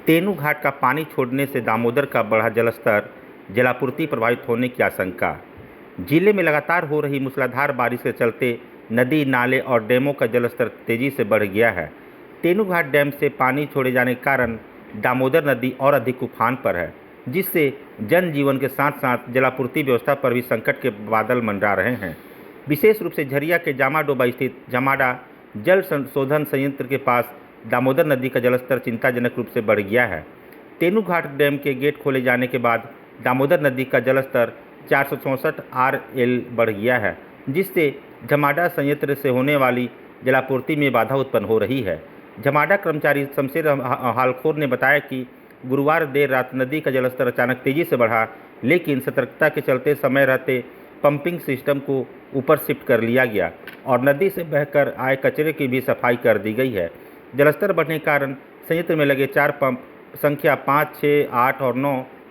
तेनू घाट का पानी छोड़ने से दामोदर का बढ़ा जलस्तर, जलापूर्ति प्रभावित होने की आशंका। जिले में लगातार हो रही मूसलाधार बारिश के चलते नदी, नाले और डैमों का जलस्तर तेजी से बढ़ गया है। तेनू घाट डैम से पानी छोड़े जाने के कारण दामोदर नदी और अधिक उफान पर है, जिससे जनजीवन के साथ साथ जलापूर्ति व्यवस्था पर भी संकट के बादल मंडरा रहे हैं। विशेष रूप से झरिया के जामाडोबा स्थित जमाडा जल संशोधन संयंत्र के पास दामोदर नदी का जलस्तर चिंताजनक रूप से बढ़ गया है। तेनू घाट डैम के गेट खोले जाने के बाद दामोदर नदी का जलस्तर 464 RL बढ़ गया है, जिससे जमाडा संयंत्र से होने वाली जलापूर्ति में बाधा उत्पन्न हो रही है। जमाडा कर्मचारी शमशेर हालखोर ने बताया कि गुरुवार देर रात नदी का जलस्तर अचानक तेजी से बढ़ा, लेकिन सतर्कता के चलते समय रहते पंपिंग सिस्टम को ऊपर शिफ्ट कर लिया गया और नदी से बहकर आए कचरे की भी सफाई कर दी गई है। जलस्तर बढ़ने के कारण संयंत्र में लगे 4 पंप संख्या 5, 6, 8 और 9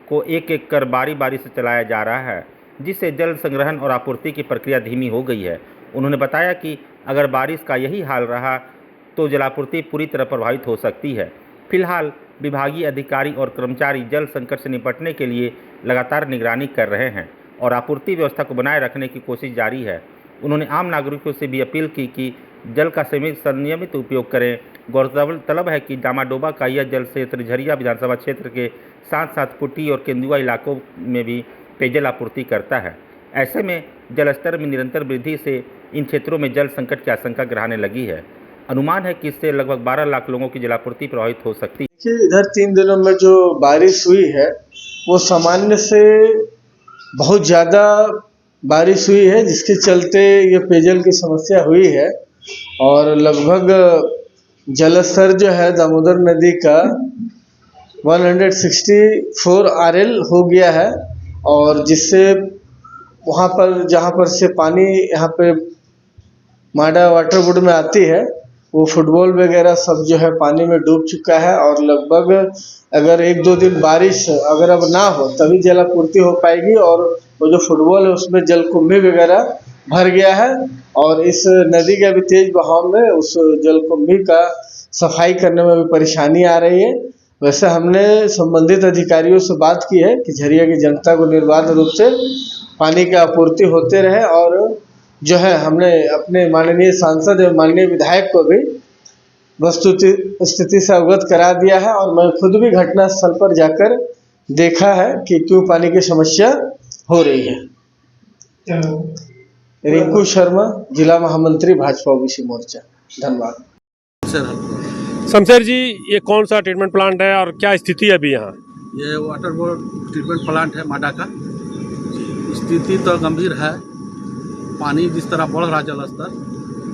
को एक एक कर बारी बारी से चलाया जा रहा है, जिससे जल संग्रहण और आपूर्ति की प्रक्रिया धीमी हो गई है। उन्होंने बताया कि अगर बारिश का यही हाल रहा तो जलापूर्ति पूरी तरह प्रभावित हो सकती है। फिलहाल विभागीय अधिकारी और कर्मचारी जल संकट से निपटने के लिए लगातार निगरानी कर रहे हैं और आपूर्ति व्यवस्था को बनाए रखने की कोशिश जारी है। उन्होंने आम नागरिकों से भी अपील की कि जल का संयमित उपयोग करें। गौरतलब है कि जामाडोबा का यह जल क्षेत्र झरिया विधानसभा क्षेत्र के साथ साथ कुटी और केंदुआ इलाकों में भी पेयजल आपूर्ति करता है। ऐसे में जलस्तर में निरंतर वृद्धि से इन क्षेत्रों में जल संकट की आशंका गहराने लगी है। अनुमान है कि इससे लगभग 12 लाख लोगों की जलापूर्ति प्रभावित हो सकती है। इधर 3 दिनों में जो बारिश हुई है वो सामान्य से बहुत ज़्यादा बारिश हुई है, जिसके चलते ये पेयजल की समस्या हुई है और लगभग जलस्तर जो है दामोदर नदी का 164 RL हो गया है और जिससे वहाँ पर जहाँ पर से पानी यहाँ पे माडा वाटर बोर्ड में आती है वो फुटबॉल वगैरह सब जो है पानी में डूब चुका है और लगभग अगर 1-2 दिन बारिश अगर अब ना हो तभी जलापूर्ति हो पाएगी और वो जो फुटबॉल है उसमें जलकुंभी वगैरह भर गया है और इस नदी के अभी तेज बहाव में उस जलकुंभी का सफाई करने में भी परेशानी आ रही है। वैसे हमने संबंधित अधिकारियों से बात की है कि झरिया की जनता को निर्बाध रूप से पानी की आपूर्ति होते रहे और जो है हमने अपने माननीय सांसद एवं माननीय विधायक को भी वस्तुस्थिति से अवगत करा दिया है और मैं खुद भी घटना स्थल पर जाकर देखा है कि क्यों पानी की समस्या हो रही है। रिंकू शर्मा, जिला महामंत्री भाजपा ओबीसी मोर्चा, धन्यवाद। शमशेर जी, ये कौन सा ट्रीटमेंट प्लांट है और क्या स्थिति है अभी यहाँ? ये वाटर बोर्ड ट्रीटमेंट प्लांट है माडा का। स्थिति तो गंभीर है। पानी जिस तरह बढ़ रहा जलस्तर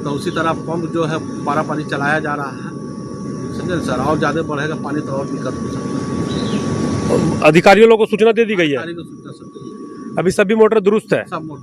तो उसी तरह पंप जो है पानी चलाया जा रहा है। समझे सर, और ज़्यादा बढ़ेगा पानी तो और दिक्कत हो सकता है। अधिकारियों लोगों को सूचना दे दी गई है? अधिकारी को सूचना सब दी है। अभी सभी मोटर दुरुस्त है? सब मोटर